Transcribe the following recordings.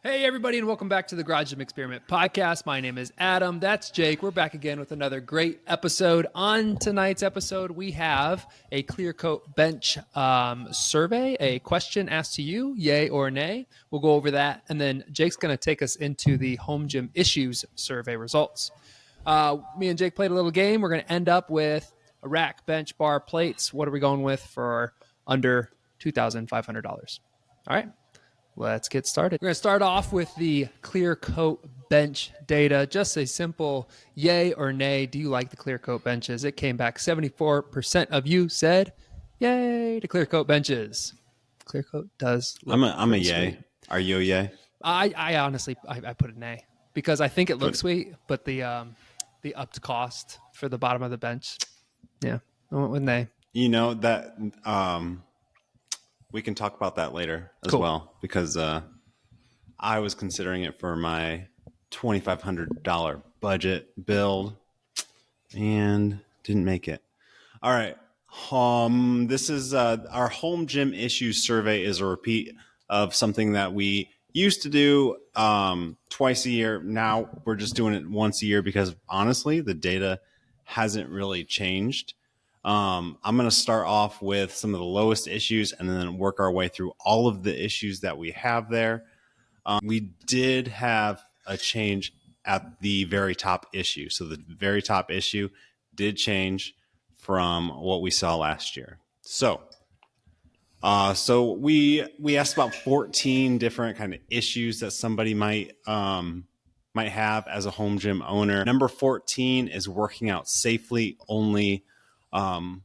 Hey, everybody, and welcome back to the Garage Gym Experiment podcast. My name is Adam. That's Jake. We're back again with another great episode. On tonight's episode, we have a clear coat bench survey, a question asked to you, yay or nay. We'll go over that, and then Jake's going to take us into the home gym issues survey results. Me and Jake played a little game. We're going to end up with a rack, bench, bar, plates. What are we going with for under $2,500? All right. Let's get started. We're going to start off with the clear coat bench data. Just a simple yay or nay. Do you like the clear coat benches? It came back 74% of you said yay to clear coat benches. Clear coat does look I'm a yay. sweet. Are you a yay? I honestly I put a nay because I think it looks sweet, but the upped cost for the bottom of the bench, yeah, I went with nay. You know that we can talk about that later as well, because I was considering it for my $2,500 budget build and didn't make it. All right. This is our home gym issues survey is a repeat of something that we used to do twice a year. Now we're just doing it once a year because honestly, the data hasn't really changed. I'm going to start off with some of the lowest issues and then work our way through all of the issues that we have there. We did have a change at the very top issue. So the very top issue did change from what we saw last year. So we asked about 14 different kind of issues that somebody might have as a home gym owner. Number 14 is working out safely only. And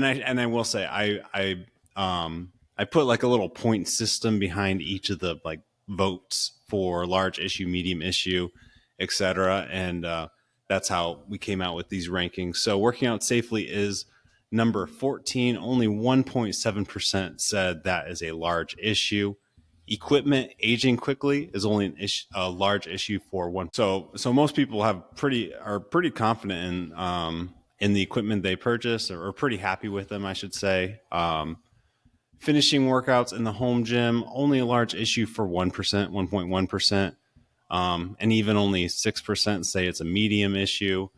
I will say I put like a little point system behind each of the like votes for large issue, medium issue, etc. And that's how we came out with these rankings. So working out safely is number 14. Only 1.7% said that is a large issue. Equipment aging quickly is only a large issue for one. So most people are pretty confident in the equipment they purchase, or pretty happy with them, I should say. Finishing workouts in the home gym, only a large issue for 1%, 1.1%. And even only 6% say it's a medium issue.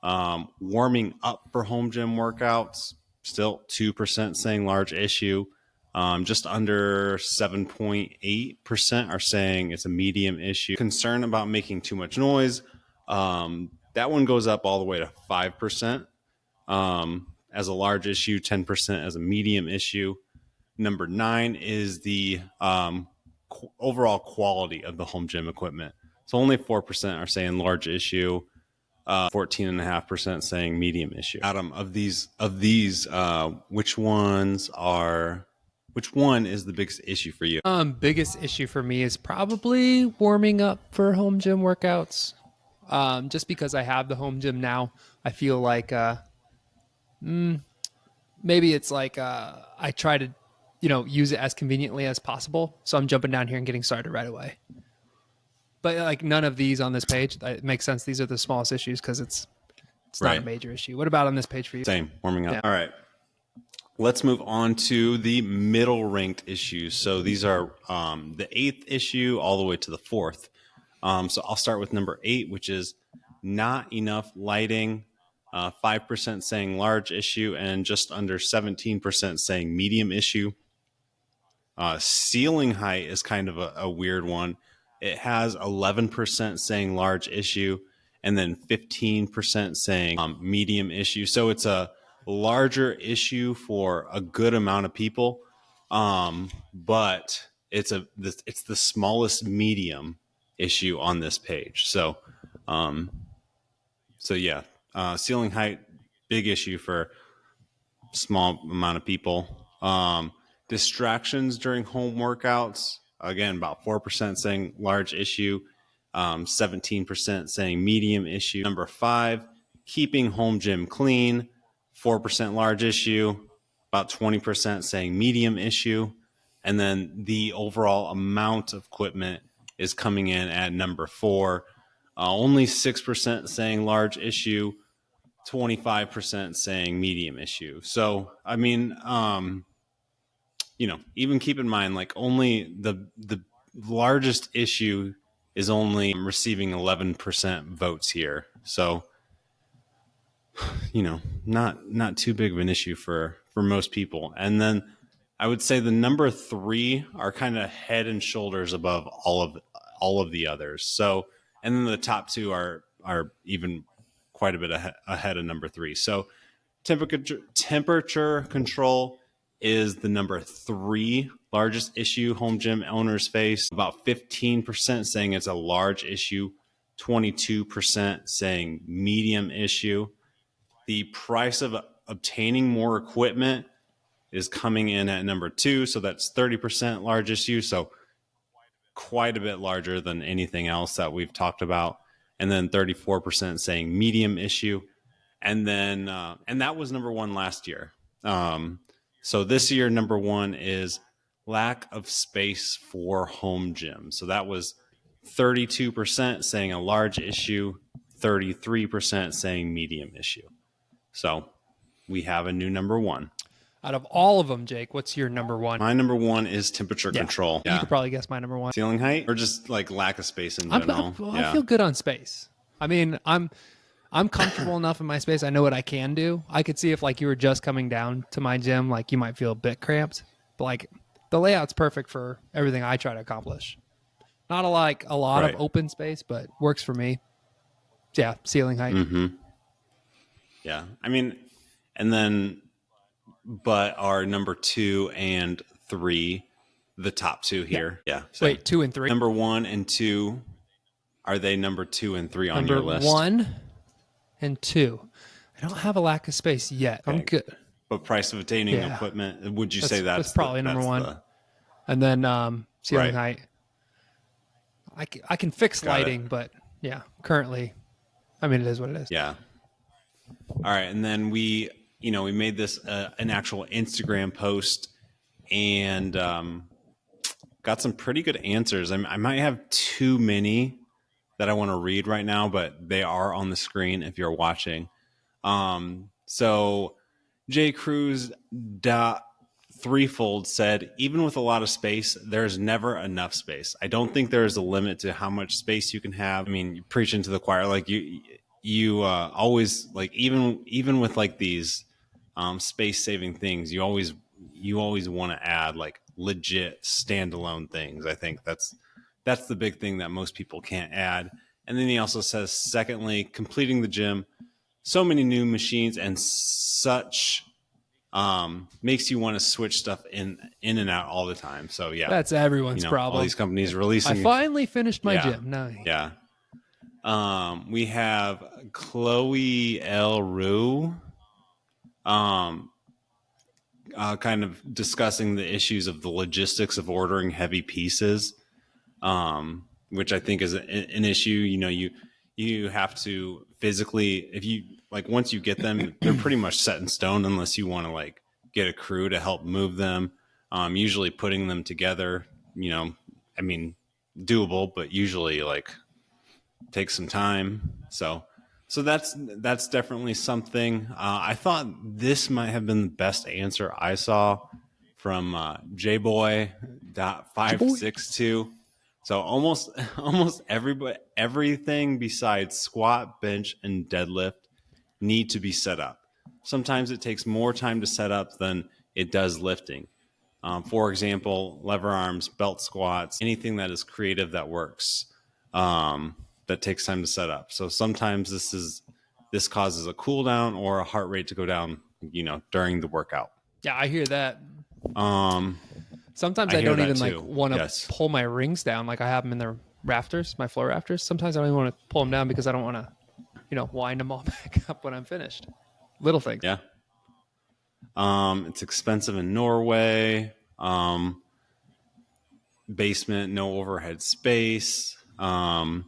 Warming up for home gym workouts, still 2% saying large issue. Just under 7.8% are saying it's a medium issue. Concern about making too much noise. That one goes up all the way to 5% as a large issue, 10% as a medium issue. Number 9 is the overall quality of the home gym equipment. So only 4% are saying large issue, 14.5% saying medium issue. Adam, of these, which one is the biggest issue for you? Biggest issue for me is probably warming up for home gym workouts. Just because I have the home gym now, I feel like maybe it's like I try to, use it as conveniently as possible. So I'm jumping down here and getting started right away. But like none of these on this page, it makes sense. These are the smallest issues because it's not a major issue. What about on this page for you? Same, warming up. Yeah. All right. Let's move on to the middle ranked issues. So these are the 8th issue all the way to the 4th. So I'll start with number 8, which is not enough lighting. 5% saying large issue and just under 17% saying medium issue. Ceiling height is kind of a weird one. It has 11% saying large issue and then 15% saying medium issue. So it's a larger issue for a good amount of people, but it's the smallest medium issue on this page. So yeah, ceiling height, big issue for small amount of people. Distractions during home workouts, again, about 4% saying large issue, 17% saying medium issue. Number 5, keeping home gym clean, 4% large issue, about 20% saying medium issue. And then the overall amount of equipment is coming in at number 4. Only 6% saying large issue, 25% saying medium issue. So, I mean, even keep in mind, like only the largest issue is only receiving 11% votes here. So, not too big of an issue for most people. And then I would say the number 3 are kind of head and shoulders above all of the others. So, and then the top 2 are even quite a bit ahead of number 3. So, temperature control is the number 3 largest issue home gym owners face. About 15% saying it's a large issue, 22% saying medium issue. The price of obtaining more equipment is coming in at number 2, so that's 30% large issue. So quite a bit larger than anything else that we've talked about. And then 34% saying medium issue. And then, and that was number 1 last year. So this year, number 1 is lack of space for home gym. So that was 32% saying a large issue, 33% saying medium issue. So we have a new number 1. Out of all of them, Jake, what's your number 1? My number 1 is temperature control. You could probably guess my number 1. Ceiling height, or just like lack of space in general. I feel good on space. I mean, I'm comfortable enough in my space. I know what I can do. I could see if like you were just coming down to my gym, like you might feel a bit cramped. But like the layout's perfect for everything I try to accomplish. Not a lot of open space, but works for me. Yeah, ceiling height. Mm-hmm. Yeah, I mean, and then, but our number 2 and 3, the top 2 here. Yeah. So wait, 2 and 3. Number 1 and 2, are they number 2 and 3 on your list? Number 1 and 2. I don't have a lack of space yet. Okay. I'm good. But price of attaining equipment, would you say that's probably number 1? And then ceiling height. I can fix lighting, but yeah, currently, I mean, it is what it is. Yeah. All right, and then we made this an actual Instagram post and got some pretty good answers. I might have too many that I want to read right now, but they are on the screen if you're watching. So J Cruz threefold said, even with a lot of space, there's never enough space. I don't think there is a limit to how much space you can have. I mean, you preach into the choir, like you always, like, even with like these space saving things, you always want to add like legit standalone things. I think that's the big thing that most people can't add. And then he also says, secondly, completing the gym, so many new machines and such makes you want to switch stuff in and out all the time. So yeah, that's everyone's problem. All these companies releasing. I finally finished my gym. Nice. Yeah. We have Chloe L. Rue, kind of discussing the issues of the logistics of ordering heavy pieces, which I think is an issue. You have to physically, if you like, once you get them, they're pretty much set in stone unless you want to like get a crew to help move them. Usually putting them together, I mean, doable, but usually like takes some time. So that's definitely something. I thought this might have been the best answer I saw from jboy.562. So almost everything besides squat, bench, and deadlift need to be set up. Sometimes it takes more time to set up than it does lifting. For example, lever arms, belt squats, anything that is creative that works, that takes time to set up. So sometimes this causes a cool down or a heart rate to go down, during the workout. Yeah, I hear that. Sometimes I don't even like want to pull my rings down. Like I have them in the rafters, my floor rafters. Sometimes I don't even want to pull them down because I don't want to, wind them all back up when I'm finished. Little things. Yeah. It's expensive in Norway. Basement, no overhead space. The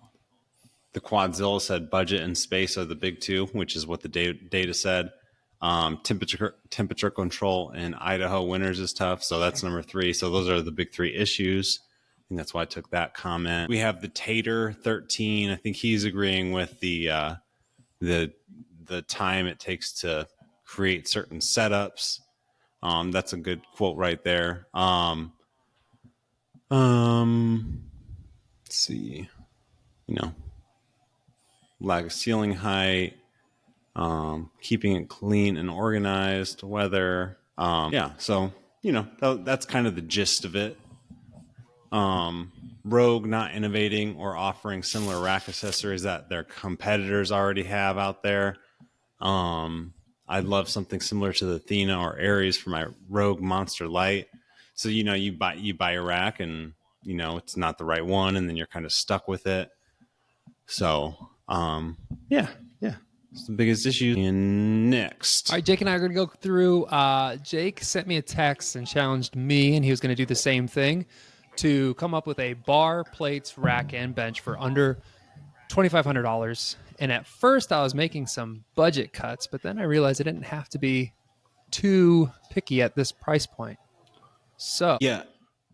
Quadzilla said budget and space are the big two, which is what the data said. Temperature control in Idaho winters is tough, so that's number 3. So those are the big 3 issues. I think that's why I took that comment. We have the Tater 13. I think he's agreeing with the time it takes to create certain setups. That's a good quote right there. Let's see, you know, lack of ceiling height, keeping it clean and organized, weather. Yeah, so that's kind of the gist of it. Rogue not innovating or offering similar rack accessories that their competitors already have out there. I'd love something similar to the Athena or Ares for my Rogue Monster Light. So you buy a rack and it's not the right one, and then you're kind of stuck with it. So yeah, it's the biggest issue. And next, All right, Jake and I are going to go through. Jake sent me a text and challenged me, and he was going to do the same thing to come up with a bar, plates, rack, and bench for under $2,500. And at first, I was making some budget cuts, but then I realized I didn't have to be too picky at this price point. So yeah,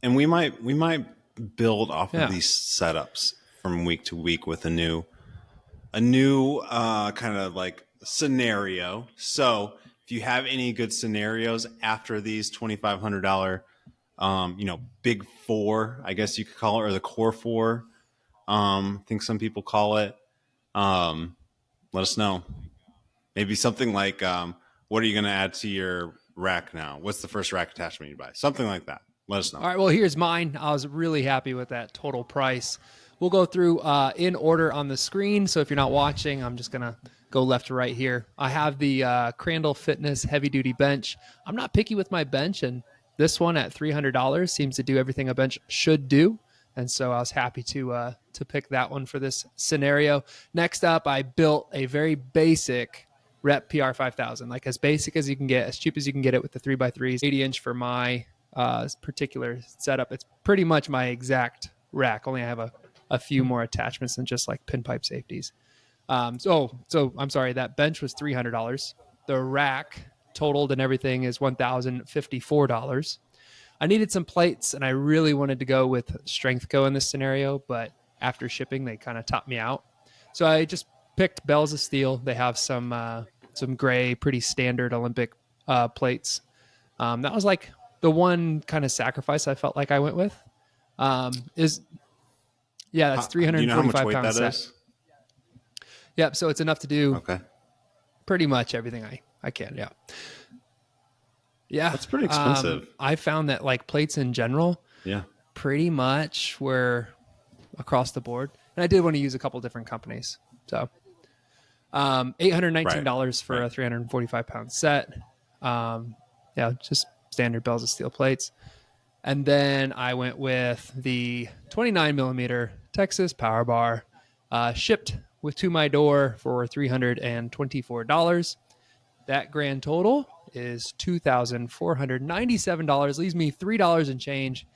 and we might build off yeah, of these setups from week to week with a new kind of like scenario. So if you have any good scenarios after these $2,500, big four, I guess you could call it, or the core four, I think some people call it. Let us know. Maybe something like, what are you going to add to your rack now? What's the first rack attachment you buy? Something like that. Let us know. all right, well, here's mine. I was really happy with that total price. We'll go through in order on the screen. So if you're not watching, I'm just going to go left to right here. I have the Crandall Fitness Heavy Duty Bench. I'm not picky with my bench, and this one at $300 seems to do everything a bench should do. And so I was happy to pick that one for this scenario. Next up, I built a very basic Rep PR 5000, like as basic as you can get, as cheap as you can get it with the 3x3s, 80-inch for my particular setup. It's pretty much my exact rack. Only I have a few more attachments than just like pinpipe safeties. So I'm sorry, that bench was $300. The rack totaled and everything is $1,054. I needed some plates, and I really wanted to go with Strength Co in this scenario, but after shipping, they kind of topped me out. So I just picked Bells of Steel. They have some gray, pretty standard Olympic plates. That was like the one kind of sacrifice I felt like I went with. That's 345 do you know how much weight pound that set. is? Yep. So it's enough to do Okay. pretty much everything I can. Yeah. Yeah. That's pretty expensive. I found that like plates in general, Yeah. pretty much were across the board. And I did want to use a couple different companies. So $819 for a 345 pound set. Just standard Bells of Steel plates. And then I went with the 29 millimeter Texas Power Bar, shipped to my door for $324. That grand total is $2,497. Leaves me $3 and change.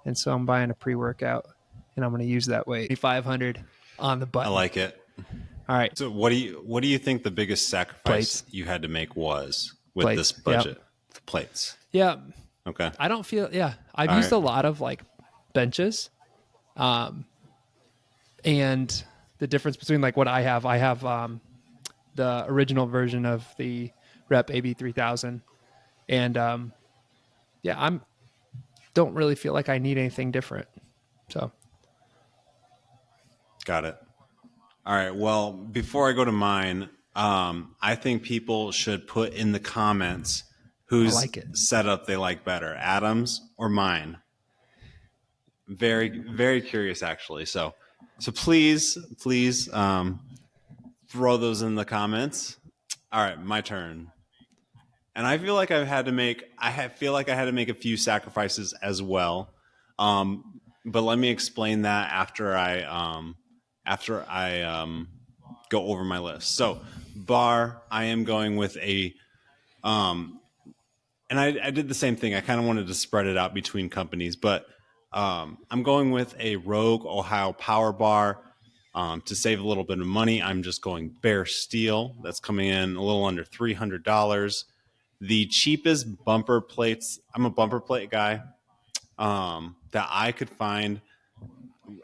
And so I'm buying a pre-workout, and I'm going to use that weight, 500 on the button. I like it. All right. So what do you think the biggest sacrifice Plates. you had to make was with Plates. this budget? Yep. The plates. Yeah. Okay. I don't feel, I've All used right. a lot of like benches. And the difference between like what I have the original version of the Rep AB3000. And don't really feel like I need anything different. So. Got it. All right. Well, before I go to mine, I think people should put in the comments whose setup they like better, Adam's or mine. Very, very curious, actually. So please, throw those in the comments. All right, my turn. And I feel like I had to make a few sacrifices as well. But let me explain that after I go over my list. So bar, I am going with a, and I did the same thing. I kind of wanted to spread it out between companies, but I'm going with a Rogue Ohio Power Bar. To save a little bit of money, I'm just going bare steel. That's coming in a little under $300. The cheapest bumper plates, I'm a bumper plate guy, that I could find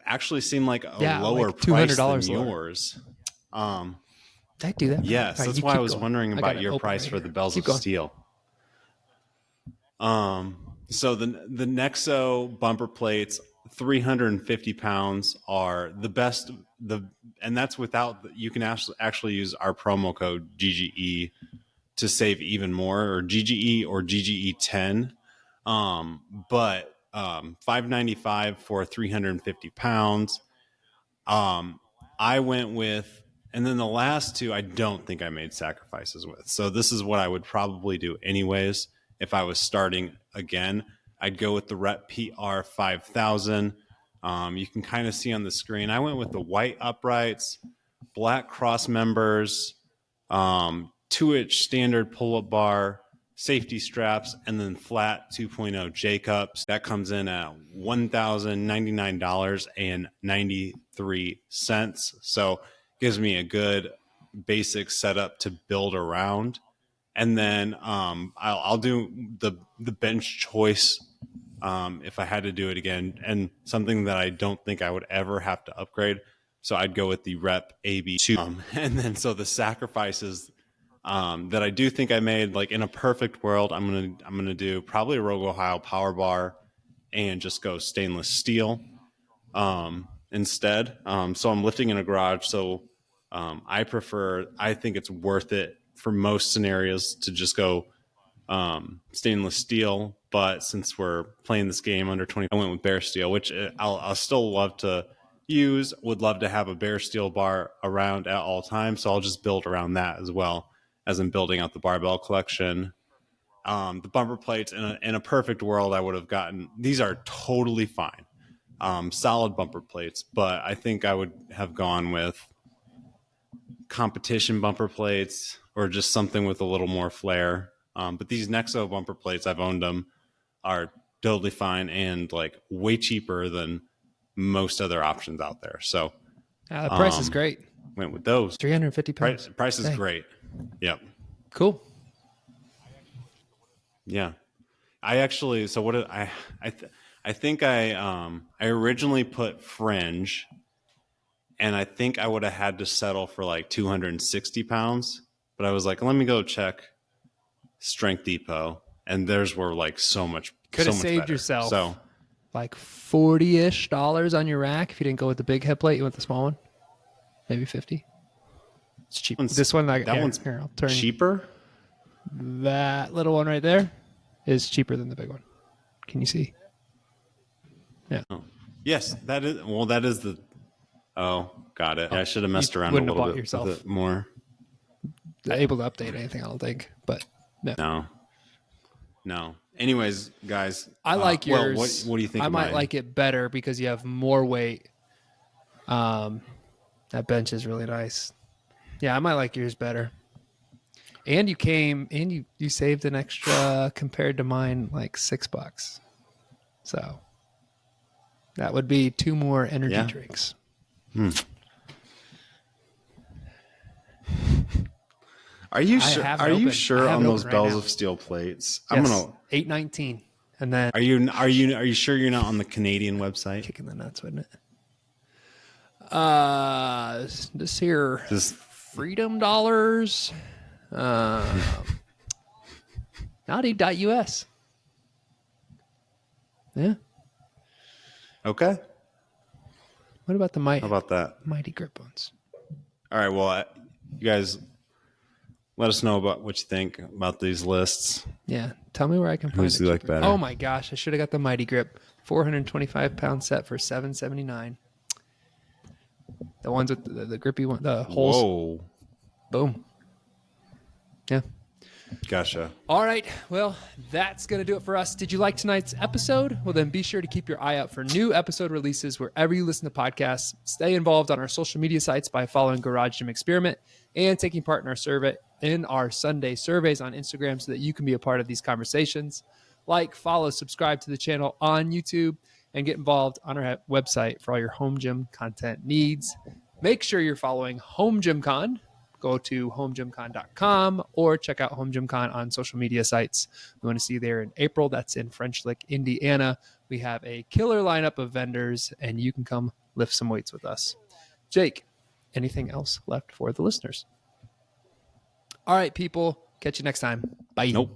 actually seem like a lower like price than lower. yours. Did I do that? Yes, Right, that's why I was wondering about your price for the Bells of going. Steel. So the Nexo bumper plates 350 pounds are the best. And that's without, you can actually use our promo code GGE to save even more, or GGE or GGE10. But 595 for 350 pounds. I went with, and then the last two, I don't think I made sacrifices with. So this is what I would probably do anyways. If I was starting again, I'd go with the Rep PR 5000. You can kind of see on the screen, I went with the white uprights, black cross members, 2-inch standard pull-up bar, safety straps, and then flat 2.0 J-cups. That comes in at $1,099.93. So gives me a good basic setup to build around. And then I'll do the bench choice if I had to do it again, and something that I don't think I would ever have to upgrade. So I'd go with the Rep AB2. And then so the sacrifices that I do think I made, like in a perfect world, I'm gonna do probably a Rogue Ohio power bar and just go stainless steel instead. So I'm lifting in a garage. So I think it's worth it for most scenarios to just go stainless steel. But since we're playing this game under 20, I went with bare steel, which I'll still love to use. Would love to have a bare steel bar around at all times. So I'll just build around that as well as I'm building out the barbell collection. The bumper plates, in a perfect world, I would have gotten, these are totally fine. Solid bumper plates, but I think I would have gone with competition bumper plates or just something with a little more flair. But these Nexo bumper plates, I've owned them, are totally fine and like way cheaper than most other options out there. So the price is great. Went with those. 350 pounds. Price is great. Yep. Cool. Yeah. I actually, so what did I think I originally put fringe, and I think I would have had to settle for like 260 pounds, but I was like, let me go check Strength Depot, and theirs were like so much. Could have saved yourself like $40-ish on your rack if you didn't go with the big head plate. You went the small one, maybe 50. It's cheap. This one, one's here, I'll turn cheaper. That little one right there is cheaper than the big one. Can you see? Yeah. Oh. Yes, that is. Well, that is the. Oh, got it. Yeah, I should have messed around a little bit with it more. Able to update anything, I don't think, but no. Anyways, guys, I like yours. Well, what do you think? I might like it better because you have more weight. That bench is really nice. Yeah, I might like yours better. And you saved an extra compared to mine, like $6. So that would be 2 more energy drinks. Are you sure? Are you sure on those bells of steel plates? Yes, I'm gonna $8.19, and then are you sure you're not on the Canadian website? Kicking the nuts, wouldn't it? This here Freedom Dollars, Naughty.us. Yeah. Okay. What about the How about that? Mighty Grip ones? All right. Well, you guys, let us know about what you think about these lists. Yeah. Tell me where I can find it. Who's you like better? Oh my gosh, I should have got the Mighty Grip 425-pound set for $779. The ones with the grippy one, the holes. Whoa. Boom. Yeah. Gotcha. All right. Well, that's going to do it for us. Did you like tonight's episode? Well, then be sure to keep your eye out for new episode releases wherever you listen to podcasts. Stay involved on our social media sites by following Garage Gym Experiment and taking part in our Sunday surveys on Instagram so that you can be a part of these conversations. Like, follow, subscribe to the channel on YouTube, and get involved on our website for all your home gym content needs. Make sure you're following Home Gym Con. Go to homegymcon.com or check out Home Gym Con on social media sites. We want to see you there in April. That's in French Lick, Indiana. We have a killer lineup of vendors, and you can come lift some weights with us. Jake, anything else left for the listeners? All right, people. Catch you next time. Bye. Nope.